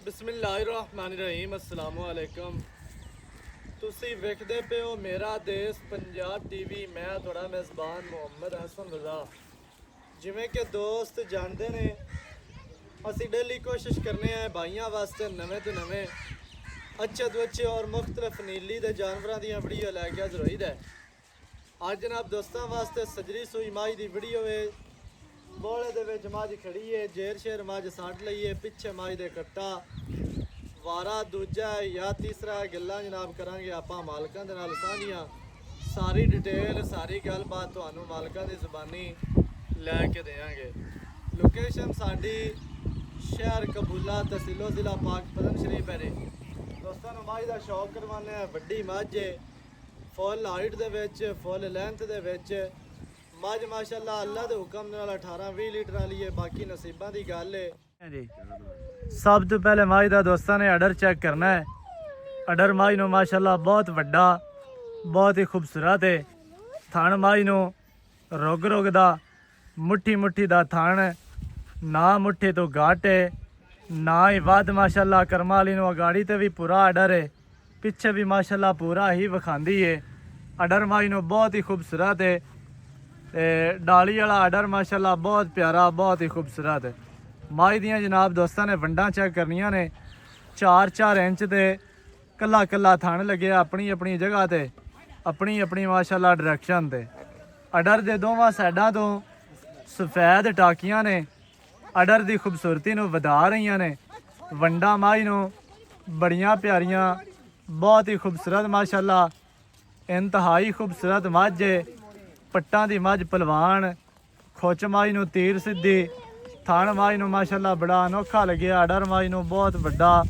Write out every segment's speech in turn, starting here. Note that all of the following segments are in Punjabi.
ਬਿਸਮਿਲ੍ਲਾਹਿਰਰਹਿਮਾਨਿਰਰਹੀਮ अस्सलामु अलैकुम। ਤੁਸੀਂ ਵੇਖਦੇ ਪਏ ਹੋ ਮੇਰਾ ਦੇਸ਼ ਪੰਜਾਬ ਟੀਵੀ। ਮੈਂ ਤੁਹਾਡਾ ਮੇਜ਼ਬਾਨ ਮੁਹੰਮਦ ਹਸਨ ਰਜ਼ਾ। ਜਿਵੇਂ ਕਿ ਦੋਸਤ ਜਾਣਦੇ ਨੇ, ਅਸੀਂ ਡੇਲੀ ਕੋਸ਼ਿਸ਼ ਕਰਨੇ ਆ ਭਾਈਆਂ ਵਾਸਤੇ ਨਵੇਂ ਤੋਂ ਨਵੇਂ ਅੱਛੇ ਤੋਂ ਅੱਛੇ ਔਰ ਮੁਖਤਲਿਫ ਨੀਲੀ ਦੇ ਜਾਨਵਰਾਂ ਦੀਆਂ ਵੀਡੀਓ ਲੈ ਕੇ ਹਾਜ਼ਰ ਹੋਈਦਾ। ਅੱਜ ਜਨਾਬ ਦੋਸਤਾਂ ਵਾਸਤੇ ਸਜਰੀ ਸੂਈ ਮਾਈ ਦੀ ਵੀਡੀਓ ਹੈ। ਬੋਲੇ ਦੇ ਵਿੱਚ ਮੱਝ ਖੜੀ ਹੈ, ਜੇਰ ਸ਼ੇਰ ਮੱਝ ਸਾਂਢ ਲਈ ਹੈ, ਪਿੱਛੇ ਮੱਝ ਦੇ ਕੱਟਾ ਵਾਰਾ ਦੂਜਾ ਜਾਂ ਤੀਸਰਾ ਗੱਲਾਂ ਜਨਾਬ ਕਰਾਂਗੇ ਆਪਾਂ ਮਾਲਕਾਂ ਦੇ ਨਾਲ ਸਾਂਝੀਆਂ। ਸਾਰੀ ਡਿਟੇਲ ਸਾਰੀ ਗੱਲਬਾਤ ਤੁਹਾਨੂੰ ਮਾਲਕਾਂ ਦੀ ਜ਼ੁਬਾਨੀ ਲੈ ਕੇ ਦੇਵਾਂਗੇ। ਲੋਕੇਸ਼ਨ ਸਾਡੀ ਸ਼ਹਿਰ ਕਬੂਲਾ, ਤਹਿਸੀਲੋ ਜ਼ਿਲ੍ਹਾ ਪਾਕਪਤਨ ਸ਼ਰੀਫ ਹੈ। ਦੋਸਤਾਂ ਨੂੰ ਮੱਝ ਦਾ ਸ਼ੌਕ ਕਰਵਾਉਂਦੇ ਆ। ਵੱਡੀ ਮੱਝ ਹੈ, ਫੁੱਲ ਹਾਈਟ ਦੇ ਵਿੱਚ, ਫੁੱਲ ਲੈਂਥ ਦੇ ਵਿੱਚ ਮੱਝ ਮਾਸ਼ਾਅੱਲਾ ਅੱਲਾ ਦੇ ਹੁਕਮ ਨਾਲ 18-20 ਲੀਟਰ ਵਾਲੀ ਹੈ। ਬਾਕੀ ਨਸੀਬਾਂ ਦੀ ਗੱਲ ਹੈ ਜੀ। ਸਭ ਤੋਂ ਪਹਿਲੇ ਮੱਝ ਦਾ ਦੋਸਤਾਂ ਨੇ ਆਰਡਰ ਚੈੱਕ ਕਰਨਾ ਹੈ। ਆਰਡਰ ਮੱਝ ਨੂੰ ਮਾਸ਼ਾਅੱਲਾ ਬਹੁਤ ਵੱਡਾ, ਬਹੁਤ ਹੀ ਖੂਬਸੂਰਤ ਹੈ। ਥਣ ਮੱਝ ਨੂੰ ਰੁਗ ਦਾ ਮੁੱਠੀ ਦਾ ਥਣ, ਨਾ ਮੁੱਠੀ ਤੋਂ ਘੱਟ ਹੈ ਨਾ ਹੀ ਵੱਧ। ਮਾਸ਼ਾਅੱਲਾ ਕਰਮਾਂ ਵਾਲੀ ਨੂੰ ਅਗਾੜੀ ਤੇ ਵੀ ਪੂਰਾ ਆਰਡਰ ਹੈ, ਪਿੱਛੇ ਵੀ ਮਾਸ਼ਾਅੱਲਾ ਪੂਰਾ ਹੀ ਵਿਖਾਉਂਦੀ ਹੈ। ਆਰਡਰ ਮੱਝ ਨੂੰ ਬਹੁਤ ਹੀ ਖੂਬਸੂਰਤ ਹੈ ਤੇ ਡਾਲੀ ਵਾਲਾ ਆਰਡਰ ਮਾਸ਼ਾਅੱਲਾ ਬਹੁਤ ਪਿਆਰਾ, ਬਹੁਤ ਹੀ ਖੂਬਸੂਰਤ ਹੈ। ਮੱਝ ਦੀਆਂ ਜਨਾਬ ਦੋਸਤਾਂ ਨੇ ਵੰਡਾਂ ਚੈੱਕ ਕਰਨੀਆਂ ਨੇ। 4-4 ਇੰਚ ਤੇ ਕੱਲਾ ਥਣ ਲੱਗਿਆ ਆਪਣੀ ਜਗ੍ਹਾ ਤੇ, ਆਪਣੀ ਮਾਸ਼ਾਅੱਲਾ ਡਾਇਰੈਕਸ਼ਨ ਤੇ। ਆਰਡਰ ਦੇ ਦੋਵਾਂ ਸਾਈਡਾਂ ਤੋਂ ਸਫੈਦ ਟਾਕੀਆਂ ਨੇ, ਆਰਡਰ ਦੀ ਖੂਬਸੂਰਤੀ ਨੂੰ ਵਧਾ ਰਹੀਆਂ ਨੇ। ਵੰਡਾਂ ਮੱਝ ਨੂੰ ਬੜੀਆਂ ਪਿਆਰੀਆਂ, ਬਹੁਤ ਹੀ ਖੂਬਸੂਰਤ ਮਾਸ਼ਾਅੱਲਾ, ਇੰਤਹਾਈ ਖੂਬਸੂਰਤ ਮੱਝ ਹੈ। ਪੱਟਾਂ ਦੀ ਮੱਝ ਪਹਿਲਵਾਨ, ਖੁੱਚ ਮੱਝ ਨੂੰ ਤੀਰ ਸਿੱਧੀ, ਥਣ ਮੱਝ ਨੂੰ ਮਾਸ਼ਾਅੱਲਾ ਬੜਾ ਅਨੋਖਾ ਲੱਗਿਆ। ਆਰਡਰ ਮੱਝ ਨੂੰ ਬਹੁਤ ਵੱਡਾ,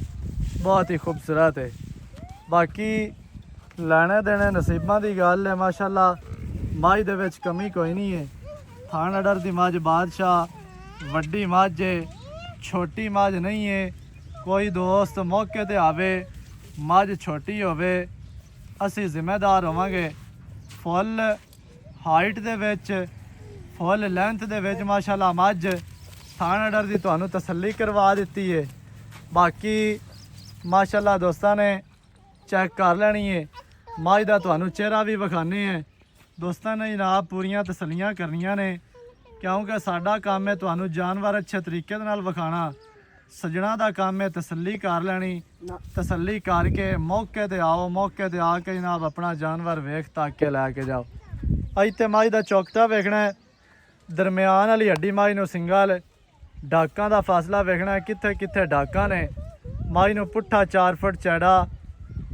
ਬਹੁਤ ਹੀ ਖੂਬਸੂਰਤ ਹੈ। ਬਾਕੀ ਲੈਣੇ ਦੇਣੇ ਨਸੀਬਾਂ ਦੀ ਗੱਲ ਹੈ। ਮਾਸ਼ਾਅੱਲਾ ਮੱਝ ਦੇ ਵਿੱਚ ਕਮੀ ਕੋਈ ਨਹੀਂ ਹੈ। ਥਣ ਆਰਡਰ ਦੀ ਮੱਝ ਬਾਦਸ਼ਾਹ, ਵੱਡੀ ਮੱਝ ਹੈ, ਛੋਟੀ ਮੱਝ ਨਹੀਂ ਹੈ। ਕੋਈ ਦੋਸਤ ਮੌਕੇ ਤੇ ਆਵੇ, ਮੱਝ ਛੋਟੀ ਹੋਵੇ, ਅਸੀਂ ਜ਼ਿੰਮੇਦਾਰ ਹੋਵਾਂਗੇ। ਫੁੱਲ ਹਾਈਟ ਦੇ ਵਿੱਚ, ਫੁੱਲ ਲੈਂਥ ਦੇ ਵਿੱਚ ਮਾਸ਼ਾਅੱਲਾ ਮੱਝ ਥਣ ਆਰਡਰ ਦੀ ਤੁਹਾਨੂੰ ਤਸੱਲੀ ਕਰਵਾ ਦਿੱਤੀ ਹੈ। ਬਾਕੀ ਮਾਸ਼ਾਅੱਲਾ ਦੋਸਤਾਂ ਨੇ ਚੈੱਕ ਕਰ ਲੈਣੀ ਹੈ। ਮੱਝ ਦਾ ਤੁਹਾਨੂੰ ਚਿਹਰਾ ਵੀ ਵਿਖਾਣੇ ਹੈ। ਦੋਸਤਾਂ ਨੇ ਜਨਾਬ ਪੂਰੀਆਂ ਤਸੱਲੀਆਂ ਕਰਨੀਆਂ ਨੇ, ਕਿਉਂਕਿ ਸਾਡਾ ਕੰਮ ਹੈ ਤੁਹਾਨੂੰ ਜਾਨਵਰ ਅੱਛੇ ਤਰੀਕੇ ਦੇ ਨਾਲ ਵਿਖਾਣਾ। ਸੱਜਣਾ ਦਾ ਕੰਮ ਹੈ ਤਸੱਲੀ ਕਰ ਲੈਣੀ। ਤਸੱਲੀ ਕਰਕੇ ਮੌਕੇ ਤੇ ਆਓ, ਮੌਕੇ ਤੇ ਆ ਕੇ ਜਨਾਬ ਆਪਣਾ ਜਾਨਵਰ ਵੇਖ ਤੱਕ ਕੇ ਲੈ ਕੇ ਜਾਓ। ਅੱਜ ਤੇ ਮੱਝ ਦਾ ਚੌਕਟਾ ਵੇਖਣਾ ਹੈ, ਦਰਮਿਆਨ ਵਾਲੀ ਹੱਡੀ ਮੱਝ ਨੂੰ ਸਿੰਗਲ, ਡਾਕਾਂ ਦਾ ਫਾਸਲਾ ਵੇਖਣਾ ਹੈ ਕਿੱਥੇ ਕਿੱਥੇ ਡਾਕਾਂ ਨੇ। ਮੱਝ ਨੂੰ ਪੁੱਠਾ 4 ਫੁੱਟ ਚੌੜਾ,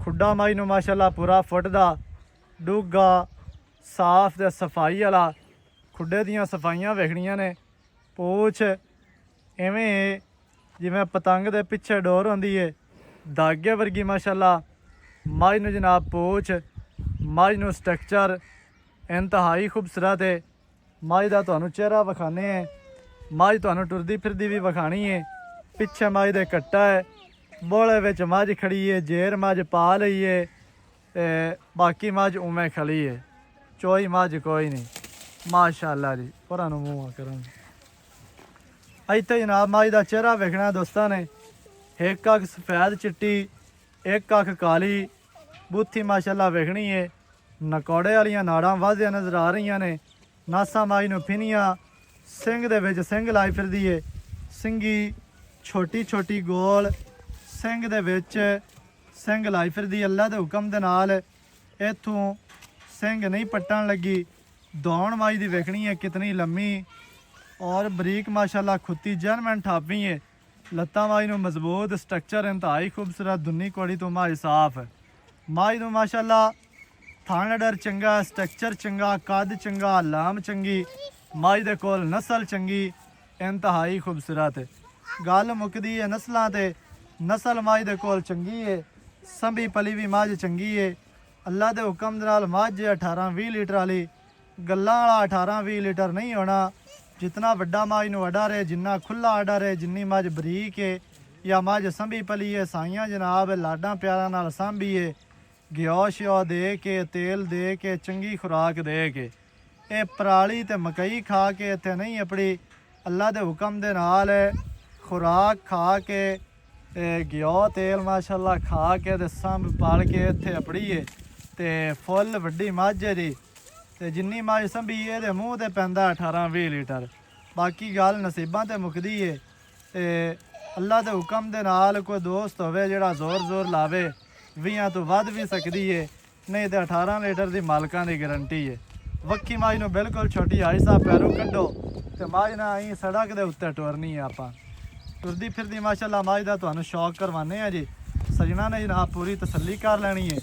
ਖੁੱਡਾ ਮੱਝ ਨੂੰ ਮਾਸ਼ਾਅੱਲਾ ਪੂਰਾ ਫੁੱਟ ਦਾ, ਡੂੰਘਾ ਸਾਫ਼ ਤੇ ਸਫਾਈ ਵਾਲਾ। ਖੁੱਡੇ ਦੀਆਂ ਸਫਾਈਆਂ ਵੇਖਣੀਆਂ ਨੇ। ਪੂਛ ਐਵੇਂ ਜਿਵੇਂ ਪਤੰਗ ਦੇ ਪਿੱਛੇ ਡੋਰ ਹੁੰਦੀ ਹੈ, ਦਾਗੇ ਵਰਗੀ ਮਾਸ਼ਾਅੱਲਾ ਮੱਝ ਨੂੰ ਜਨਾਬ ਪੂਛ। ਮੱਝ ਨੂੰ ਸਟਰਕਚਰ ਇੰਤਹਾਈ ਖੂਬਸੂਰਤ ਹੈ। ਮੱਝ ਦਾ ਤੁਹਾਨੂੰ ਚਿਹਰਾ ਵਿਖਾਣੇ ਹੈ। ਮੱਝ ਤੁਹਾਨੂੰ ਟੁਰਦੀ ਫਿਰਦੀ ਵੀ ਵਿਖਾਣੀ ਹੈ। ਪਿੱਛੇ ਮੱਝ ਦੇ ਕੱਟਾ ਹੈ, ਬੋਲੇ ਵਿੱਚ ਮੱਝ ਖੜੀ ਹੈ, ਜੇਰ ਮੱਝ ਪਾ ਲਈ ਹੈ ਤੇ ਬਾਕੀ ਮੱਝ ਉਵੇਂ ਖੜੀ ਹੈ। ਚੋਈ ਮੱਝ ਕੋਈ ਨਹੀਂ ਮਾਸ਼ਾਅੱਲਾ ਜੀ। ਪਰਾਂ ਨੂੰ ਮੂੰਹ ਕਰਾਂਗੇ। ਇੱਥੇ ਜਨਾਬ ਮੱਝ ਦਾ ਚਿਹਰਾ ਵੇਖਣਾ ਦੋਸਤਾਂ ਨੇ। ਇੱਕ ਅੱਖ ਸਫੈਦ ਚਿੱਟੀ, ਇੱਕ ਅੱਖ ਕਾਲੀ, ਬੂਥੀ ਮਾਸ਼ਾਅੱਲਾ ਵੇਖਣੀ ਹੈ। ਨਕੌੜੇ ਵਾਲੀਆਂ ਨਾੜਾਂ ਵਾਧੀਆਂ ਨਜ਼ਰ ਆ ਰਹੀਆਂ ਨੇ। ਨਾਸਾਂ ਮੱਝ ਨੂੰ ਫਿਨੀਆਂ, ਸਿੰਘ ਦੇ ਵਿੱਚ ਸਿੰਘ ਲਾਈ ਫਿਰਦੀ ਏ। ਸਿੰਘੀ ਛੋਟੀ ਗੋਲ, ਸਿੰਘ ਦੇ ਵਿੱਚ ਸਿੰਘ ਲਾਈ ਫਿਰਦੀ। ਅੱਲਾ ਦੇ ਹੁਕਮ ਦੇ ਨਾਲ ਇੱਥੋਂ ਸਿੰਘ ਨਹੀਂ ਪੱਟਣ ਲੱਗੀ। ਦੌਣ ਮੱਝ ਦੀ ਵੇਖਣੀ ਹੈ ਕਿਤਨੀ ਲੰਮੀ ਔਰ ਬਰੀਕ ਮਾਸ਼ਾਅੱਲਾ ਖੁੱਤੀ ਜਰਮਨ ਠਾਪੀ ਹੈ। ਲੱਤਾਂ ਮੱਝ ਨੂੰ ਮਜ਼ਬੂਤ, ਸਟਰਕਚਰ ਇੰਤਹਾਈ ਖੂਬਸੂਰਤ, ਦੁੰਨੀ ਕੋੜੀ ਤੋਂ ਮੱਝ ਸਾਫ਼। ਮੱਝ ਨੂੰ ਮਾਸ਼ਾਅੱਲਾ ਥਣ ਆਰਡਰ ਚੰਗਾ, ਸਟਰਕਚਰ ਚੰਗਾ, ਕੱਦ ਚੰਗਾ, ਲਾਮ ਚੰਗੀ। ਮੱਝ ਦੇ ਕੋਲ ਨਸਲ ਚੰਗੀ, ਇੰਤਹਾਈ ਖੂਬਸੂਰਤ। ਗੱਲ ਮੁੱਕਦੀ ਹੈ ਨਸਲਾਂ ਤੇ। ਨਸਲ ਮੱਝ ਦੇ ਕੋਲ ਚੰਗੀ ਹੈ, ਸੰਭੀ ਪਲੀ ਵੀ ਮੱਝ ਚੰਗੀ ਹੈ। ਅੱਲਾ ਦੇ ਹੁਕਮ ਦੇ ਨਾਲ ਮੱਝ 18-20 ਲੀਟਰ ਵਾਲੀ। ਗੱਲਾਂ ਵਾਲਾ 18-20 ਲੀਟਰ ਨਹੀਂ ਹੋਣਾ। ਜਿਤਨਾ ਵੱਡਾ ਮੱਝ ਨੂੰ ਆਰਡਰ ਹੈ, ਜਿੰਨਾ ਖੁੱਲਾ ਆਰਡਰ ਹੈ, ਜਿੰਨੀ ਮੱਝ ਬਰੀਕ ਹੈ ਜਾਂ ਮੱਝ ਸੰਭੀ ਪਲੀ ਹੈ, ਸਾਈਆਂ ਜਨਾਬ ਲਾਡਾਂ ਪਿਆਰਾਂ ਨਾਲ ਸਾਂਭੀ ਹੈ, ਘਿਓ ਸ਼ਿਓ ਦੇ ਕੇ, ਤੇਲ ਦੇ ਕੇ, ਚੰਗੀ ਖੁਰਾਕ ਦੇ ਕੇ। ਇਹ ਪਰਾਲੀ ਤੇ ਮਕਈ ਖਾ ਕੇ ਇੱਥੇ ਨਹੀਂ ਆਪਣੀ। ਅੱਲਾ ਦੇ ਹੁਕਮ ਦੇ ਨਾਲ ਖੁਰਾਕ ਖਾ ਕੇ ਤੇ ਘਿਓ ਤੇਲ ਮਾਸ਼ਾਅੱਲਾ ਖਾ ਕੇ ਤੇ ਸੰਭ ਪਾਲ ਕੇ ਇੱਥੇ ਅਪੜੀਏ ਤੇ ਫੁੱਲ ਵੱਡੀ ਮੱਝ ਹੈ ਜੀ। ਤੇ ਜਿੰਨੀ ਮੱਝ ਸੰਭੀ ਇਹਦੇ ਮੂੰਹ ਤੇ ਪੈਂਦਾ 18-20 ਲੀਟਰ। ਬਾਕੀ ਗੱਲ ਨਸੀਬਾਂ ਤੇ ਮੁੱਕਦੀ ਏ ਤੇ ਅੱਲਾ ਦੇ ਹੁਕਮ ਦੇ ਨਾਲ ਕੋਈ ਦੋਸਤ ਹੋਵੇ ਜਿਹੜਾ ਜ਼ੋਰ ਲਾਵੇ 20 ਤੋਂ ਵੱਧ ਵੀ ਸਕਦੀ ਏ, ਨਹੀਂ ਤੇ 18 ਲੀਟਰ ਦੀ ਮਾਲਕਾਂ ਦੀ ਗਰੰਟੀ ਏ। ਵੱਖੀ ਮੱਝ ਨੂੰ ਬਿਲਕੁਲ ਛੋਟੀ ਹਾਈ ਸਾਹਿਬ ਪੈਰੋਂ ਕੱਢੋ ਤੇ ਮੱਝ ਨਾ ਆਈ ਸੜਕ ਦੇ ਉੱਤੇ ਟੁਰਨੀ ਆ ਆਪਾਂ। ਤੁਰਦੀ ਫਿਰਦੀ ਮਾਸ਼ਾਅੱਲਾ ਮੱਝ ਦਾ ਤੁਹਾਨੂੰ ਸ਼ੌਕ ਕਰਵਾਉਂਦੇ ਆ ਜੀ। ਸਜਣਾ ਨੇ ਜਨਾਬ ਪੂਰੀ ਤਸੱਲੀ ਕਰ ਲੈਣੀ ਏ।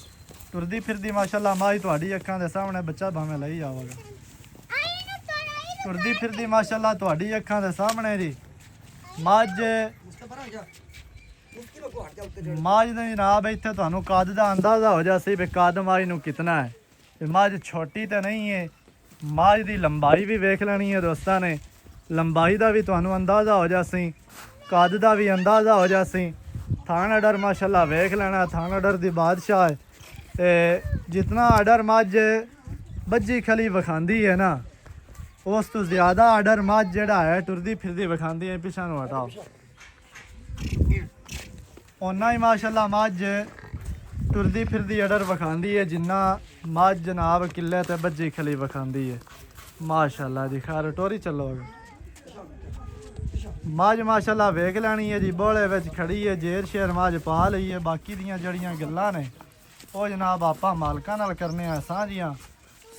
ਤੁਰਦੀ ਫਿਰਦੀ ਮਾਸ਼ਾਅੱਲਾ ਮੱਝ ਤੁਹਾਡੀ ਅੱਖਾਂ ਦੇ ਸਾਹਮਣੇ ਬੱਚਾ ਭਾਵੇਂ ਲਈ ਜਾਵੇਗਾ। ਤੁਰਦੀ ਫਿਰਦੀ ਮਾਸ਼ਾਅੱਲਾ ਤੁਹਾਡੀ ਅੱਖਾਂ ਦੇ ਸਾਹਮਣੇ ਜੀ ਮੱਝ ਦੇ ਜਨਾਬ ਇੱਥੇ ਤੁਹਾਨੂੰ ਕੱਦ ਦਾ ਅੰਦਾਜ਼ਾ ਹੋ ਜਾ ਸੀ ਵੀ ਕੱਦ ਮੱਝ ਨੂੰ ਕਿਤਨਾ ਹੈ। ਤੇ ਮੱਝ ਛੋਟੀ ਤਾਂ ਨਹੀਂ ਹੈ। ਮੱਝ ਦੀ ਲੰਬਾਈ ਵੀ ਵੇਖ ਲੈਣੀ ਹੈ ਦੋਸਤਾਂ ਨੇ। ਲੰਬਾਈ ਦਾ ਵੀ ਤੁਹਾਨੂੰ ਅੰਦਾਜ਼ਾ ਹੋ ਜਾ ਸੀ, ਕੱਦ ਦਾ ਵੀ ਅੰਦਾਜ਼ਾ ਹੋ ਜਾ ਸੀ। ਥਾਣ ਅਡਰ ਮਾਸ਼ਾਅੱਲਾ ਵੇਖ ਲੈਣਾ, ਥਾਣ ਅਡਰ ਦੀ ਬਾਦਸ਼ਾਹ ਹੈ। ਤੇ ਜਿਤਨਾ ਆਰਡਰ ਮੱਝ ਬੱਜੀ ਖਲੀ ਵਿਖਾਉਂਦੀ ਹੈ ਨਾ, ਉਸ ਤੋਂ ਜ਼ਿਆਦਾ ਆਰਡਰ ਮੱਝ ਜਿਹੜਾ ਹੈ ਟੁਰਦੀ ਫਿਰਦੀ ਵਿਖਾਉਂਦੀ ਹੈ। ਪਿੱਛਾ ਨੂੰ ਹਟਾਓ। ਓਨਾ ਹੀ ਮਾਸ਼ਾਅੱਲਾ ਮੱਝ ਟੁਰਦੀ ਫਿਰਦੀ ਆਰਡਰ ਵਿਖਾਉਂਦੀ ਹੈ ਜਿੰਨਾ ਮੱਝ ਜਨਾਬ ਕਿੱਲੇ ਤੇ ਬੱਜੀ ਖਲੀ ਵਿਖਾਉਂਦੀ ਹੈ। ਮਾਸ਼ਾਅੱਲਾ ਜੀ ਖੈਰ ਟੋਰੀ ਚੱਲੋ। ਮੱਝ ਮਾਸ਼ਾਅੱਲਾ ਵੇਖ ਲੈਣੀ ਹੈ ਜੀ। ਬੋਲੇ ਵਿੱਚ ਖੜੀ ਹੈ, ਜੇਰ ਸ਼ੇਰ ਮੱਝ ਪਾ ਲਈ ਹੈ। ਬਾਕੀ ਦੀਆਂ ਜਿਹੜੀਆਂ ਗੱਲਾਂ ਨੇ ਉਹ ਜਨਾਬ ਆਪਾਂ ਮਾਲਕਾਂ ਨਾਲ ਕਰਨੇ ਆ ਸਾਂਝੀਆਂ।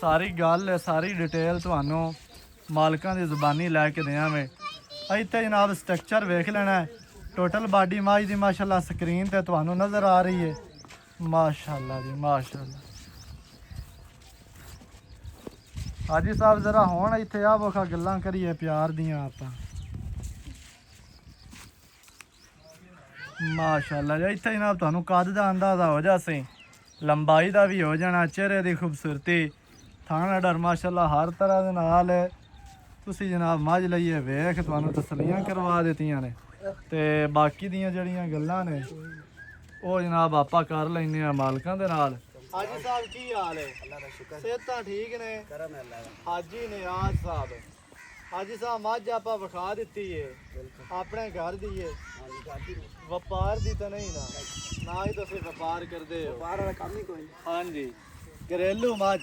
ਸਾਰੀ ਗੱਲ ਸਾਰੀ ਡਿਟੇਲ ਤੁਹਾਨੂੰ ਮਾਲਕਾਂ ਦੀ ਜ਼ੁਬਾਨੀ ਲੈ ਕੇ ਦਿਆਂਗੇ। ਇੱਥੇ ਜਨਾਬ ਸਟਰਕਚਰ ਵੇਖ ਲੈਣਾ ਹੈ। ਟੋਟਲ ਬਾਡੀ ਮੱਝ ਦੀ ਮਾਸ਼ਾਅੱਲਾ ਸਕਰੀਨ ਤੇ ਤੁਹਾਨੂੰ ਨਜ਼ਰ ਆ ਰਹੀ ਹੈ। ਮਾਸ਼ਾਅੱਲਾ ਜੀ ਮਾਸ਼ਾਅੱਲਾ। ਹਾਜੀ ਸਾਹਿਬ ਜ਼ਰਾ ਹੁਣ ਇੱਥੇ ਆ ਵਖਾ ਗੱਲਾਂ ਕਰੀਏ ਪਿਆਰ ਦੀਆਂ ਆਪਾਂ। ਮਾਸ਼ਾਅੱਲਾ ਜੀ ਇੱਥੇ ਜਨਾਬ ਤੁਹਾਨੂੰ ਕੱਦ ਦਾ ਅੰਦਾਜ਼ਾ ਹੋ ਜਾਸੇ, ਲੰਬਾਈ ਦਾ ਵੀ ਹੋ ਜਾਣਾ, ਚਿਹਰੇ ਦੀ ਖੂਬਸੂਰਤੀ, ਥਾਣਾ ਡਰ ਮਾਸ਼ਾਅੱਲਾ ਹਰ ਤਰ੍ਹਾਂ ਦੇ ਨਾਲ ਤੁਸੀਂ ਜਨਾਬ ਮੱਝ ਲਈਏ ਵੇਖ ਤੁਹਾਨੂੰ ਤਸੱਲੀਆਂ ਕਰਵਾ ਦਿੱਤੀਆਂ ਨੇ। ਤੇ ਬਾਕੀ ਦੀਆਂ ਜਿਹੜੀਆਂ ਗੱਲਾਂ ਨੇ ਉਹ ਜਨਾਬ ਆਪਾਂ ਕਰ ਲੈਂਦੇ ਆ ਮਾਲਕਾਂ ਦੇ ਨਾਲ। ਹਾਜੀ ਸਾਹਿਬ ਕੀ ਹਾਲ ਹੈ? ਅੱਲਾ ਦਾ ਸ਼ੁਕਰ, ਸਿਹਤਾਂ ਠੀਕ ਨੇ? ਕਰਮ ਹੈ ਅੱਲਾ ਦਾ। ਹਾਜੀ ਨਿਆਜ਼ ਸਾਹਿਬ, ਹਾਜੀ ਸਾਹਿਬ ਮੱਝ ਆਪਾਂ ਵਿਖਾ ਦਿੱਤੀ ਏ, ਆਪਣੇ ਘਰ ਦੀ ਏ, ਵਪਾਰ ਦੀ ਤਾਂ ਨਹੀਂ ਨਾ ਹੀ ਤੁਸੀਂ ਵਪਾਰ ਕਰਦੇ ਹੋ? ਵਪਾਰ ਵਾਲਾ ਕੰਮ ਹੀ ਕੋਈ। ਹਾਂਜੀ ਘਰੇਲੂ ਮੱਝ।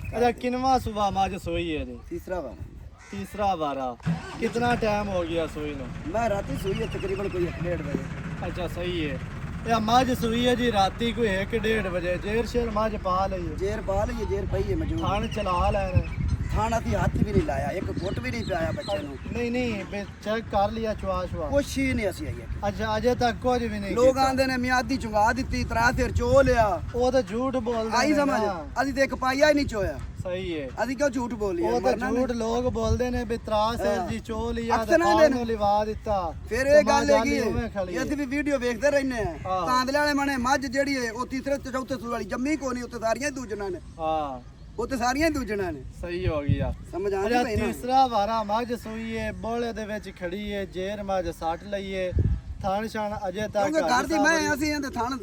अच्छा किनवा सुबह मज सोई है जी? तीसरा वारा। कितना टाइम हो गया सोई ने? मैं राती सोई है तकरीबन कोई 1-1.5 बजे। अच्छा सही है। या मज सोई है जी राती कोई 1-1.5 बजे। जेर शेर मज पा ली है? जेर पा ली है, जेर पई है मौजूद। थान चला लेने? थान अभी हाथ भी नहीं लाया, एक घुट भी नहीं पाया बच्चे नु। नहीं चेक कर लिया चुआ कुछ ही नहीं असी आई है। अच्छा अजे तक कुछ भी नहीं? लोग आंदे ने मियादी चुंगा दी 3 फिर चो लिया। वो तो झूठ बोलदे आई समझ, असी ते एक पाया ही नहीं चोया। सही है। असी क्यों झूठ बोलिए? वो तो झूठ लोग बोलदे ने भी 3 से जी चो लिया ते पान लिवा दिता। फिर ये गल है कि ये भी वीडियो देखते रहने हैं। तांदले वाले माने मज जेड़ी है वो तीसरे चौथे सूर वाली जम्मी को नहीं, उत्ते सारियां दूजना ने। हां वो तो सारियां दूजना ने। सही हो गया, समझ आ गई। तीसरा वारा मज सोई है, बोले दे विच खड़ी है, जेर मज सट लई है। थान शान अजे तक क्योंकि घर दी मैं ऐसी हैं थान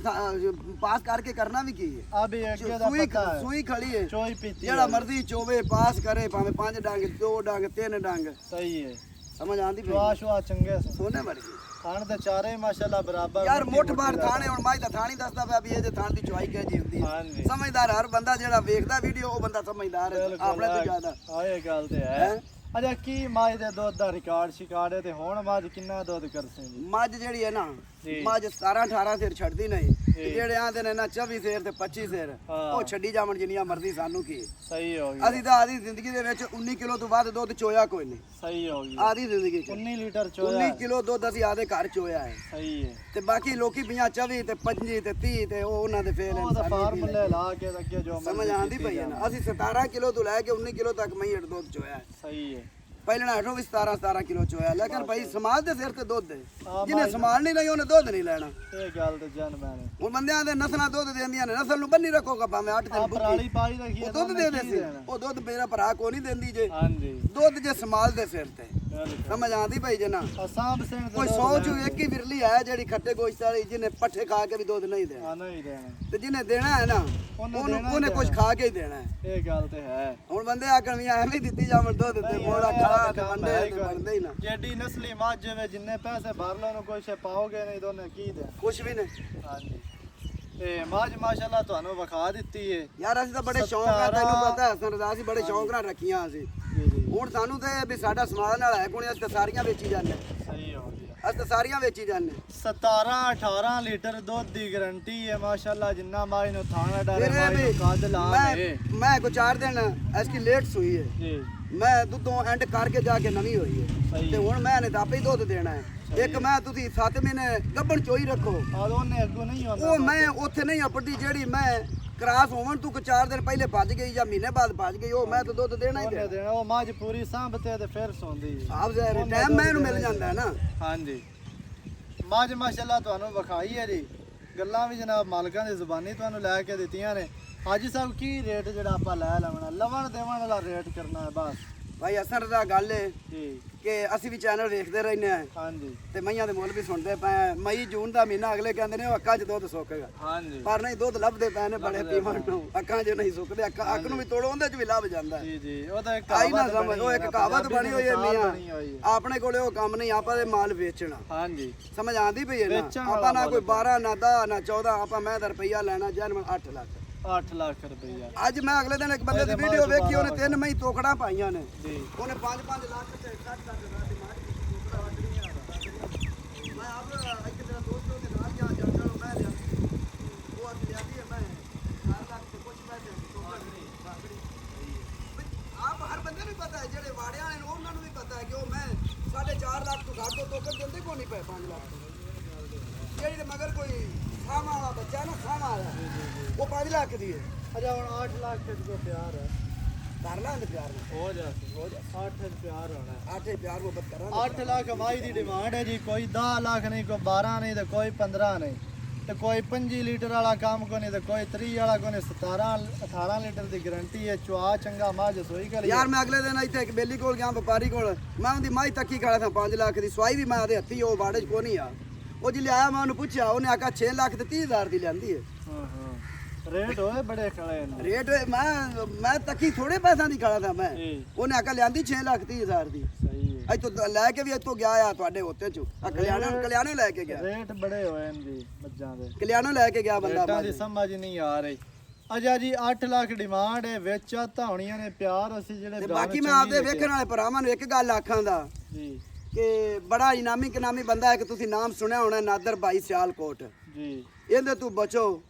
पास करके करना भी की है। अब ये अगे दा पता है सुई खड़ी है, चोई पीती जेड़ा मर्जी चोवे पास करे, भावे 5 डांग 2 डांग 3 डांग। सही है, समझ आंदी पे शुआ चंगे सोने मर गई। थान ते चारे माशाल्लाह बराबर यार मुठ बार थाने और माई दा थानी दसदा पे अभी ये थान दी चुआई कह जी हुंदी है। समझदार हर बंदा जेड़ा देखदा वीडियो ओ बंदा समझदार है आपने तो ज्यादा। हां ये गल ते है। अच्छा की मझ दे दुध दा रिकॉर्ड शिकार्ड है ते हुण मझ किन्ना दुध करसे जी? मझ जेड़ी है ना मझ 17-18 सेर छड्डी नहीं, जेड़े आंदे ने ना 24 सेर ते 25 सेर ओ छड्डी जावण जिन्नियां मर्जी सानू की। सही हो गई। असी ता आधी जिंदगी दे विच 19 किलो तो बाद दुध चोया कोई नहीं। सही हो गई। आधी जिंदगी च 19 लीटर चोया, 19 किलो दुध असी आधे घर चोया है। सही है। ते बाकी लोकी 24 ते 25 ते 30 ते ओ उन्हां दे फेल है। ओ फार्मूले ला के अगे जो समझ आंदी पई है ना। असी 17 किलो तो लेके 19 किलो तक मई दुध चोया है। सही है। पहले ना 17 किलो चोया, लेकिन भाई समाज दे सिर ते दुध है, जिन्हें समाल नहीं रही उन्हें दुध नहीं लेना। ये गल ते जन मैंने हुन बंदे आंदे नस्लां दुध देंदियां ने, नस्ल नु बन्नी रखोगा भाਵੇਂ 8 दिन पराली पाई रखी है दुध दे देसी। ओ दुध मेरा भरा को नहीं देंदी जे। हां जी दुध जे समाल दे सिर ते ਸਮਝ ਆਂਦੀ ਭਾਈ ਜਨਾ ਅਸਾਂ ਬਸਣ ਕੋਈ 100 ਚੋਂ ਇੱਕ ਹੀ ਵਿਰਲੀ ਹੈ ਜਿਹੜੀ ਖੱਟੇ ਗੋਸ਼ਤ ਵਾਲੀ ਜਿਹਨੇ ਪੱਠੇ ਖਾ ਕੇ ਵੀ ਦੁੱਧ ਨਹੀਂ ਦੇਣਾ ਨਹੀਂ ਦੇਣਾ ਤੇ ਜਿਹਨੇ ਦੇਣਾ ਹੈ ਨਾ ਉਹਨੇ ਕੁਝ ਖਾ ਕੇ ਹੀ ਦੇਣਾ ਹੈ। ਇਹ ਗੱਲ ਤੇ ਹੈ। ਹੁਣ ਬੰਦੇ ਆਕਣ ਵੀ ਐਵੇਂ ਹੀ ਦਿੱਤੀ ਜਾਵਣ ਦੁੱਧ ਤੇ ਮੋੜਾ ਖੜਾ ਤੇ ਵੰਡੇ ਤੇ ਬਣਦੇ ਹੀ ਨਾ। ਜਿਹੜੀ ਨਸਲੀ ਮੱਝ ਜਿਵੇਂ ਜਿੰਨੇ ਪੈਸੇ ਭਰ ਲਓ ਨੂੰ ਕੁਛ ਪਾਓਗੇ ਨਹੀਂ ਦੋਨੇ ਕੀ ਦੇ ਕੁਛ ਵੀ ਨਹੀਂ। ਹਾਂਜੀ ਤੇ ਮੱਝ ਮਾਸ਼ਾਅੱਲਾ ਤੁਹਾਨੂੰ ਵਿਖਾ ਦਿੱਤੀ ਏ ਯਾਰ ਅਸੀਂ ਤਾਂ ਬੜੇ ਸ਼ੌਂਕ ਆ, ਤੈਨੂੰ ਪਤਾ ਹਸਨ ਰਜ਼ਾ ਅਸੀਂ ਬੜੇ ਸ਼ੌਂਕ ਨਾਲ ਰੱਖੀਆਂ ਅਸੀਂ। ਹੁਣ ਸਾਨੂੰ ਤੇ ਵੀ ਸਾਡਾ ਸਮਾਨ ਨਾਲ ਹੈ ਕੋਣੀ ਅਸੀਂ ਤਾਂ ਸਾਰੀਆਂ ਵੇਚੀ ਜਾਂਦੇ। ਸਹੀ ਹੋ ਗਿਆ। ਅਸੀਂ ਤਾਂ ਸਾਰੀਆਂ ਵੇਚੀ ਜਾਂਦੇ। 17 18 ਲੀਟਰ ਦੁੱਧ ਦੀ ਗਾਰੰਟੀ ਹੈ ਮਾਸ਼ਾਅੱਲਾ। ਜਿੰਨਾ ਮਾਈ ਨੂੰ ਥਾਣਾ ਡਾਰੇ ਮਾਈ ਨੂੰ ਕੱਦ ਲਾਵੇ। ਮੈਂ ਕੋ 4 ਦਿਨ ਐਸਕੀ ਲੇਟ ਸੂਈ ਹੈ ਜੀ। ਮੈਂ ਦੁੱਧੋਂ ਐਂਡ ਕਰਕੇ ਜਾ ਕੇ ਨਵੀਂ ਹੋਈ ਹੈ ਤੇ ਹੁਣ ਮੈਂ ਨੇ ਤਾਂ ਆਪੇ ਹੀ ਦੁੱਧ ਦੇਣਾ ਹੈ। ਇੱਕ ਮੈਂ ਤੁਸੀਂ 7 ਮਹੀਨੇ ਗੱਭਣ ਚੋਈ ਰੱਖੋ ਆ ਉਹਨੇ ਅੱਗੋਂ ਨਹੀਂ ਆਉਂਦਾ ਉਹ ਮੈਂ ਉੱਥੇ ਨਹੀਂ ਆਪਣੀ ਜਿਹੜੀ ਮੈਂ ਕ੍ਰਾਸ ਹੋਵਣ ਤੂੰ 4 ਦਿਨ ਪਹਿਲੇ ਭੱਜ ਗਈ ਜਾਂ ਮਹੀਨੇ ਬਾਅਦ ਭੱਜ ਗਈ ਉਹ ਮੈਂ ਤਾਂ ਦੁੱਧ ਦੇਣਾ ਹੀ ਦੇਣਾ। ਉਹ ਮੱਝ ਪੂਰੀ ਸਾਂਭਤੇ ਤੇ ਫਿਰ ਸੌਂਦੀ ਹੈ। ਸਾਬ ਜ਼ਹਿਰ ਟਾਈਮ ਮੈਨੂੰ ਮਿਲ ਜਾਂਦਾ ਹੈ ਨਾ। ਹਾਂਜੀ ਮੱਝ ਮਾਸ਼ਾਅੱਲਾ ਤੁਹਾਨੂੰ ਵਿਖਾਈ ਹੈ ਜੀ। ਗੱਲਾਂ ਵੀ ਜਨਾਬ ਮਾਲਕਾਂ ਦੀ ਜ਼ੁਬਾਨੀ ਤੁਹਾਨੂੰ ਲੈ ਕੇ ਦਿੱਤੀਆਂ ਨੇ। ਅੱਜ ਸਭ ਕੀ ਰੇਟ ਜਿਹੜਾ ਆਪਾਂ ਲੈ ਲਵਣਾ ਲਵਣ ਦੇਵਣ ਵਾਲਾ ਰੇਟ ਕਰਨਾ ਹੈ ਬਸ। ਭਾਈ ਅਸਰ ਦਾ ਗੱਲ ਹੈ ਜੀ ਕਿ ਅਸੀਂ ਵੀ ਚੈਨਲ ਵੇਖਦੇ ਰਹਿੰਦੇ ਆ ਹਾਂਜੀ ਤੇ ਮਈਆਂ ਦੇ ਮੁੱਲ ਵੀ ਸੁਣਦੇ ਪਏ। ਮਈ ਜੂਨ ਦਾ ਮਹੀਨਾ ਅਗਲੇ ਕਹਿੰਦੇ ਨੇ ਉਹ ਅੱਖਾਂ 'ਚ ਦੁੱਧ ਸੁੱਕੇਗਾ ਹਾਂਜੀ ਪਰ ਨਹੀਂ ਦੁੱਧ ਲੱਭਦੇ ਪਏ ਨੇ ਬੜੇ ਪੀਵਣ ਨੂੰ। ਅੱਖਾਂ 'ਚ ਨਹੀਂ ਸੁੱਕਦੇ ਅੱਖ ਨੂੰ ਵੀ ਤੋੜੋ ਉਹਦੇ 'ਚ ਵੀ ਲੱਭ ਜਾਂਦਾ ਜੀ ਜੀ ਉਹ ਤਾਂ ਇੱਕ ਆਈ ਨਾ ਕਹਾਵਤ ਸਮਝ ਉਹ ਇੱਕ ਕਹਾਵਤ ਬਣੀ ਹੋਈ ਹੈ ਮੀਆਂ ਆਪਣੇ ਕੋਲੇ ਉਹ ਕੰਮ ਨਹੀਂ ਆਪਾਂ ਦੇ ਮਾਲ ਵੇਚਣਾ। ਹਾਂਜੀ ਸਮਝ ਆਂਦੀ ਪਈ ਹੈ ਨਾ। ਆਪਾਂ ਨਾ ਕੋਈ 12 ਨਾ 10 ਨਾ 14 ਆਪਾਂ ਮੈਂ ਦਾ ਰੁਪਈਆ ਲੈਣਾ ਜਨਮ 8 ਲੱਖ 8 ਲੱਖ ਰੁਪਈਆ। ਅੱਜ ਮੈਂ ਅਗਲੇ ਦਿਨ ਇੱਕ ਬੰਦੇ ਦੀ ਵੀਡੀਓ ਵੇਖੀ ਉਹਨੇ 3 ਮਈ ਤੋਕੜਾਂ ਪਾਈਆਂ ਨੇ ਜੀ ਉਹਨੇ 5-5 ਲੱਖ ਤੇ 60 ਲੱਖ ਦਾ ਡਿਮਾਂਡ ਕੀਤੀ ਤੋਕੜਾ ਵੱਢ ਨਹੀਂ ਆਦਾ। ਮੈਂ ਆਪ ਇੱਕ ਤੇਰਾ ਦੋਸਤ ਦੇ ਨਾਲ ਜਾ ਜਾਂਦਾ ਮੈਂ ਲਿਆ ਉਹ ਅੱਜ ਲਿਆਦੀ ਹੈ ਮੈਂ 4 ਲੱਖ ਤੇ ਕੁਝ ਮੈਂ ਦੇ ਤੋਕੜਾ ਨਹੀਂ ਬਾਕੜੀ ਆਪ ਹਰ ਬੰਦੇ ਨੂੰ ਪਤਾ ਹੈ ਜਿਹੜੇ ਵਾੜਿਆਂ ਵਾਲੇ ਨੇ ਉਹਨਾਂ ਨੂੰ ਵੀ ਪਤਾ ਹੈ ਕਿ ਉਹ ਮੈਂ 4.5 ਲੱਖ ਤੋਂ ਘੱਟ ਤੋਂ ਤੋਕੜ ਦਿੰਦੇ ਕੋ ਨਹੀਂ ਪਏ 5 ਲੱਖ ਜਿਹੜੀ ਤੇ ਮਗਰ ਕੋਈ ਖਾਮਾ ਵਾਲਾ ਬੱਚਾ ਨਾ ਖਾਮਾ ਵਾਲਾ ਉਹ 5 ਲੱਖ ਦੀ ਹੈ। ਅੱਛਾ ਹੁਣ 8 ਲੱਖ ਤੇ ਪਿਆਰ ਹੈ ਕਰ ਲਾਂਗੇ ਪਿਆਰ ਨਾਲ ਹੋ ਜਾ 8 ਪਿਆਰ ਹੋਣਾ 8 ਪਿਆਰ ਉਹ ਬੱਤ ਕਰਾਂਗੇ। 8 ਲੱਖ ਮਾਈ ਦੀ ਡਿਮਾਂਡ ਹੈ ਜੀ। ਕੋਈ 10 ਲੱਖ ਨਹੀਂ ਕੋਈ 12 ਨਹੀਂ ਤੇ ਕੋਈ 15 ਨਹੀਂ ਤੇ ਕੋਈ 5 ਲੀਟਰ ਵਾਲਾ ਕੰਮ ਕੋ ਨਹੀਂ ਤੇ ਕੋਈ 30 ਵਾਲਾ ਕੋ ਨਹੀਂ। 17 18 ਲੀਟਰ ਦੀ ਗਾਰੰਟੀ ਹੈ। ਚੁਆ ਚੰਗਾ ਮਾਝ ਸੋਈ ਕਰ ਯਾਰ ਮੈਂ ਅਗਲੇ ਦਿਨ ਇੱਥੇ ਇੱਕ ਬੇਲੀ ਕੋਲ ਗਿਆ ਵਪਾਰੀ ਕੋਲ ਮੈਂ ਉਹਦੀ ਮਾਈ ਤੱਕੀ ਖੜਾ ਥਾ 5 ਲੱਖ ਦੀ ਸਵਾਈ ਵੀ ਮੈਂ ਉਹਦੇ ਹੱਥੀ ਉਹ ਬਾੜੇ 'ਚ ਕੋ ਨਹੀਂ ਆ ਉਹ ਜਿ ਲਿਆਇਆ ਮੈਂ ਉਹਨੂੰ ਪੁੱਛਿਆ ਉਹਨੇ ਆਖਿਆ 6 ਲੱਖ ਤੇ 30,000 ਦੀ ਲੈਂਦੀ ਹੈ। ਹਾਂ ਹਾਂ ਰੇਟ ਹੋਏ ਬੜੇ ਖੜੇ ਨੇ ਰੇਟ ਮੈਂ ਤੱਕੀ ਥੋੜੇ ਪੈਸਿਆਂ ਦੀ ਖੜਾ ਥਾ ਮੈਂ ਉਹਨੇ ਆਖਿਆ ਲਿਆਂਦੀ 6 ਲੱਖ 30,000 ਦੀ। ਸਹੀ ਹੈ ਇੱਥੋਂ ਲੈ ਕੇ ਵੀ ਇੱਥੋਂ ਗਿਆ ਆ ਤੁਹਾਡੇ ਉੱਤੇ ਚ ਕਲਿਆਣੋਂ ਲੈ ਕੇ ਗਿਆ। ਰੇਟ ਬੜੇ ਹੋਏ ਨੇ ਜੀ ਮੱਝਾਂ ਦੇ। ਕਲਿਆਣੋਂ ਲੈ ਕੇ ਗਿਆ ਬੰਦਾ ਰੇਟਾਂ ਦੀ ਸਮਝ ਨਹੀਂ ਆ ਰਹੀ। ਅਜਾ ਜੀ 8 ਲੱਖ ਡਿਮਾਂਡ ਹੈ ਵਿੱਚ ਧੌਣੀਆਂ ਨੇ ਪਿਆਰ ਅਸੀਂ ਜਿਹੜੇ ਤੇ ਬਾਕੀ ਮੈਂ ਆਪਦੇ ਵੇਖਣ ਵਾਲੇ ਭਰਾਵਾਂ ਨੂੰ ਇੱਕ ਗੱਲ ਆਖਾਂ ਦਾ ਜੀ ਕਿ ਬੜਾ ਇਨਾਮੀ ਬੰਦਾ ਹੈ ਕਿ ਤੁਸੀਂ ਨਾਮ ਸੁਣਿਆ ਹੋਣਾ ਨਾਦਰ ਭਾਈ ਸਿਆਲਕੋਟ ਜੀ। ਇਹਦੇ ਤੂੰ ਬਚੋ।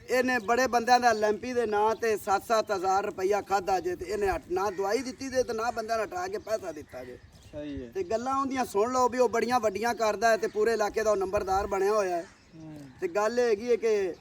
ਇਹਨੇ ਬੜੇ ਬੰਦਿਆਂ ਦਾ ਲੈਂਪੀ ਦੇ ਨਾਂ ਤੇ 7-7 ਰੁਪਈਆ ਖਾਦਾ ਜੇ ਤੇ ਇਹਨੇ ਨਾ ਦਵਾਈ ਦਿੱਤੀ ਤੇ ਨਾ ਬੰਦਿਆਂ ਨੂੰ ਹਟਾ ਕੇ ਪੈਸਾ ਦਿੱਤਾ ਜੇ। ਸਹੀ ਹੈ ਤੇ ਗੱਲਾਂ ਉਹਦੀਆਂ ਸੁਣ ਲਓ ਵੀ ਉਹ ਬੜੀਆਂ ਵੱਡੀਆਂ ਕਰਦਾ ਹੈ ਤੇ ਪੂਰੇ ਇਲਾਕੇ ਦਾ ਉਹ ਨੰਬਰਦਾਰ ਬਣਿਆ ਹੋਇਆ ਹੈ। ਤੇ ਗੱਲ ਇਹ ਹੈਗੀ ਹੈ ਕਿ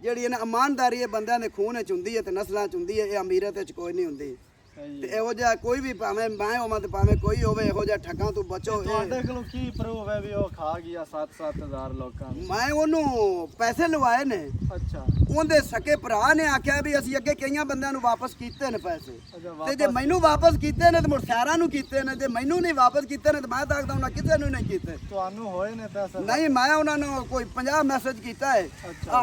ਜਿਹੜੀ ਇਹਨਾਂ ਇਮਾਨਦਾਰੀ ਇਹ ਬੰਦਿਆਂ ਦੇ ਖੂਨ ਵਿੱਚ ਹੁੰਦੀ ਹੈ ਤੇ ਨਸਲਾਂ 'ਚ ਹੁੰਦੀ ਹੈ। ਇਹ ਅਮੀਰਤ ਵਿੱਚ ਕੋਈ ਨਹੀਂ ਹੁੰਦੀ। ਤੇ ਇਹੋ ਜਿਹਾ ਕੋਈ ਵੀ ਭਾਵੇਂ ਮੈਂ ਹੋਵਾਂ ਤੇ ਭਾਵੇਂ ਕੋਈ ਹੋਵੇ ਇਹੋ ਜਿਹਾ ਠੱਗਾਂ ਤੋਂ ਬਚੋ। ਤੁਹਾਡੇ ਕੋਲ ਕੀ ਪ੍ਰੂਫ ਹੈ ਵੀ ਉਹ ਖਾ ਗਿਆ 7-7000 ਲੋਕਾਂ ਨੂੰ? ਮੈਂ ਉਹਨੂੰ ਪੈਸੇ ਲਵਾਏ ਨੇ। ਅੱਛਾ ਉਹਦੇ ਸਕੇ ਭਰਾ ਨੇ ਆਖਿਆ ਵੀ ਅਸੀਂ ਅੱਗੇ ਕਈਆਂ ਬੰਦਿਆਂ ਨੂੰ ਵਾਪਸ ਕੀਤੇ ਨੇ ਪੈਸੇ ਤੇ ਜੇ ਮੈਨੂੰ ਵਾਪਸ ਕੀਤੇ ਨੇ ਤੇ ਮੁਰਸਾਰਾਂ ਨੂੰ ਕੀਤੇ ਨੇ ਤੇ ਮੈਨੂੰ ਨਹੀਂ ਵਾਪਸ ਕੀਤੇ ਨੇ ਤੇ ਮੈਂ ਦੱਸਦਾ ਉਹਨਾਂ ਕਿਸੇ ਨੂੰ ਨਹੀਂ ਕੀਤੇ। ਤੁਹਾਨੂੰ ਹੋਏ ਨੇ ਪੈਸੇ? ਨਹੀਂ ਮੈਂ ਉਹਨਾਂ ਨੂੰ ਕੋਈ 50 ਮੈਸੇਜ ਕੀਤਾ ਹੈ।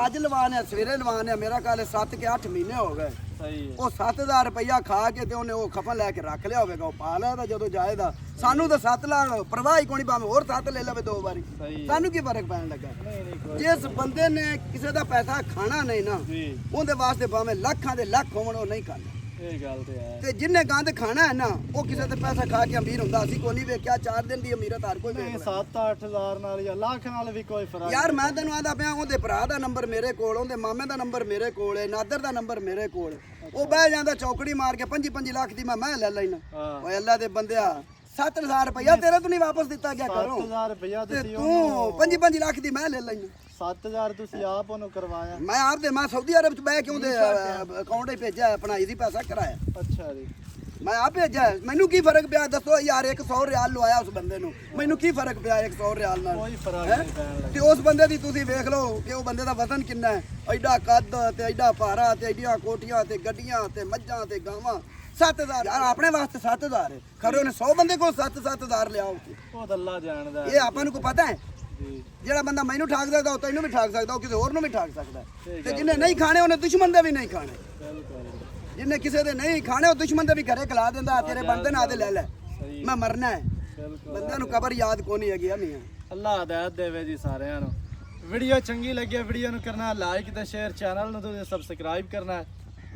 ਅੱਜ ਲਵਾਣੇ ਸਵੇਰੇ ਲਵਾਣੇ ਮੇਰਾ ਕੱਲ 7 ਕੇ 8 ਮਹੀਨੇ ਹੋ ਗਏ। ਸਹੀ ਹੈ। ਉਹ 7000 ਰੁਪਇਆ ਖਾ ਕੇ ਤੇ ਉਹਨੇ ਉਹ ਖਫਨ ਲੈ ਕੇ ਰੱਖ ਲਿਆ ਹੋਵੇਗਾ ਉਹ ਪਾ ਲਿਆ ਤਾਂ ਜਦੋਂ ਜਾਏਦਾ ਸਾਨੂੰ ਤਾਂ 7 ਲੱਖ ਪਰਵਾਹ ਹੀ ਕੋਈ ਭਾਵੇਂ ਹੋਰ 7 ਲੈ ਲਵੇ 2 ਵਾਰੀ ਸਾਨੂੰ ਕੀ ਫਰਕ ਪੈਣ ਲੱਗਾ। ਜਿਸ ਬੰਦੇ ਨੇ ਕਿਸੇ ਦਾ ਪੈਸਾ ਖਾਣਾ ਨਹੀਂ ਨਾ ਉਹਦੇ ਵਾਸਤੇ ਭਾਵੇਂ ਲੱਖਾਂ ਦੇ ਲੱਖ ਹੋਣ ਉਹ ਨਹੀਂ ਖਾਂਦਾ। ਇਹ ਗੱਲ ਤੇ ਹੈ। ਤੇ ਜਿੰਨੇ ਗੰਦ ਖਾਣਾ ਹੈ ਨਾ ਉਹ ਕਿਸੇ ਤੇ ਪੈਸਾ ਖਾ ਕੇ ਅਮੀਰ ਹੁੰਦਾ। ਅਸੀਂ ਕੋਈ ਨਹੀਂ ਵੇਖਿਆ 4 ਦਿਨ ਦੀ ਅਮੀਰਤ ਹਰ ਕੋਈ ਨਹੀਂ 7-8000 ਨਾਲ ਜਾਂ ਲੱਖ ਨਾਲ ਵੀ ਕੋਈ ਫਰਕ ਯਾਰ ਮੈਂ ਤੈਨੂੰ ਆਂਦਾ ਪਿਆ ਉਹਦੇ ਭਰਾ ਦਾ ਨੰਬਰ ਮੇਰੇ ਕੋਲ ਉਹਦੇ ਮਾਮੇ ਦਾ ਨੰਬਰ ਮੇਰੇ ਕੋਲ ਹੈ ਨਾਦਰ ਦਾ ਨੰਬਰ ਮੇਰੇ ਕੋਲ। ਉਹ ਬਹਿ ਜਾਂਦਾ ਚੌਕੜੀ ਮਾਰ ਕੇ 5-5 ਲੱਖ ਦੀ ਮੈਂ ਲੈ ਲੈਣਾ। ਓਏ ਅੱਲਾ ਦੇ ਬੰਦਿਆ 7000 ਰੁਪਇਆ ਤੇਰੇ ਤੋਂ ਨਹੀਂ ਵਾਪਸ ਦਿੱਤਾ ਗਿਆ ਕਰੋ 7000 ਰੁਪਇਆ ਤੇ ਤੂੰ 5-5 ਲੱਖ ਦੀ ਮੈਂ ਲੈ ਲੈਣਾ। 7000 ਤੁਸੀਂ ਆਪ ਉਹਨੂੰ ਕਰਵਾਇਆ? ਮੈਂ ਆਪ ਦੇ ਮੈਂ ਸਾਊਦੀ ਅਰਬ ਚ ਬਹਿ ਕੇ ਉਹਦੇ ਅਕਾਊਂਟ 'ਚ ਭੇਜਿਆ ਆਪਣਾ ਈਜ਼ੀ ਪੈਸਾ ਕਰਾਇਆ। ਅੱਛਾ ਜੀ ਮੈਂ ਆਪ ਭੇਜਿਆ। ਮੈਨੂੰ ਕੀ ਫਰਕ ਪਿਆ ਦੱਸੋ ਯਾਰ 100 ਰਿਆਲ ਲਵਾਇਆ ਉਸ ਬੰਦੇ ਨੂੰ ਮੈਨੂੰ ਕੀ ਫਰਕ ਪਿਆ 100 ਰਿਆਲ ਨਾਲ? ਕੋਈ ਫਰਕ ਨਹੀਂ ਪੈਣ ਲੱਗਾ। ਤੇ ਉਸ ਬੰਦੇ ਦੀ ਤੁਸੀਂ ਵੇਖ ਲਓ ਕਿ ਉਹ ਬੰਦੇ ਦਾ ਵਜ਼ਨ ਕਿੰਨਾ ਹੈ। ਐਡਾ ਕੱਦ ਤੇ ਐਡਾ ਭਾਰਾ ਤੇ ਐਡੀਆਂ ਕੋਠੀਆਂ ਤੇ ਗੱਡੀਆਂ ਤੇ ਮੱਝਾਂ ਤੇ ਗਾਵਾਂ 7000 ਯਾਰ ਆਪਣੇ ਵਾਸਤੇ 7000 ਹੈ ਖਰੇ ਉਹਨੇ 100 ਬੰਦੇ ਕੋਲ 7-7000 ਲਿਆ ਉੱਥੇ ਉਹ ਤਾਂ ਅੱਲਾ ਜਾਣਦਾ ਇਹ ਆਪਾਂ ਨੂੰ ਕੋਈ ਪਤਾ ਹੈ ਜੀ ਜਿਹੜਾ ਬੰਦਾ ਮੈਨੂੰ ਠਾਕ ਸਕਦਾ ਉਹ ਤੈਨੂੰ ਵੀ ਠਾਕ ਸਕਦਾ ਉਹ ਕਿਸੇ ਹੋਰ ਨੂੰ ਵੀ ਠਾਕ ਸਕਦਾ ਤੇ ਜਿਹਨੇ ਨਹੀਂ ਖਾਣੇ ਉਹਨੇ ਦੁਸ਼ਮਣ ਦੇ ਵੀ ਨਹੀਂ ਖਾਣੇ ਬਿਲਕੁਲ ਜਿਹਨੇ ਕਿਸੇ ਦੇ ਨਹੀਂ ਖਾਣੇ ਉਹ ਦੁਸ਼ਮਣ ਦੇ ਵੀ ਘਰੇ ਖਿਲਾ ਦਿੰਦਾ ਤੇਰੇ ਬੰਦੇ ਨਾ ਦੇ ਲੈ ਲੈ ਸਹੀ ਮੈਂ ਮਰਨਾ ਹੈ ਬਿਲਕੁਲ ਬੰਦਿਆਂ ਨੂੰ ਕਬਰ ਯਾਦ ਕੋਈ ਨਹੀਂ ਹੈਗੀ ਆ ਮੀਆਂ ਅੱਲਾ ਹਦਾਇਤ ਦੇਵੇ ਜੀ ਸਾਰਿਆਂ ਨੂੰ ਵੀਡੀਓ ਚੰਗੀ ਲੱਗੀ ਵੀਡੀਓ ਨੂੰ ਕਰਨਾ ਲਾਈਕ ਤੇ ਸ਼ੇਅਰ ਚੈਨਲ ਨੂੰ ਤੁਸੀਂ ਸਬਸਕ੍ਰਾਈਬ ਕਰਨਾ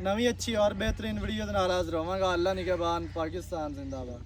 ਨਵੀਂ ਅੱਛੀ ਔਰ ਬਿਹਤਰੀਨ ਵੀਡੀਓ ਦੇ ਨਾਲ ਹਾਜ਼ਰ ਹੋਵਾਂਗਾ ਅੱਲਾ ਨਿਗਹਿਬਾਨ ਪਾਕਿਸਤਾਨ ਜ਼ਿੰਦਾਬਾਦ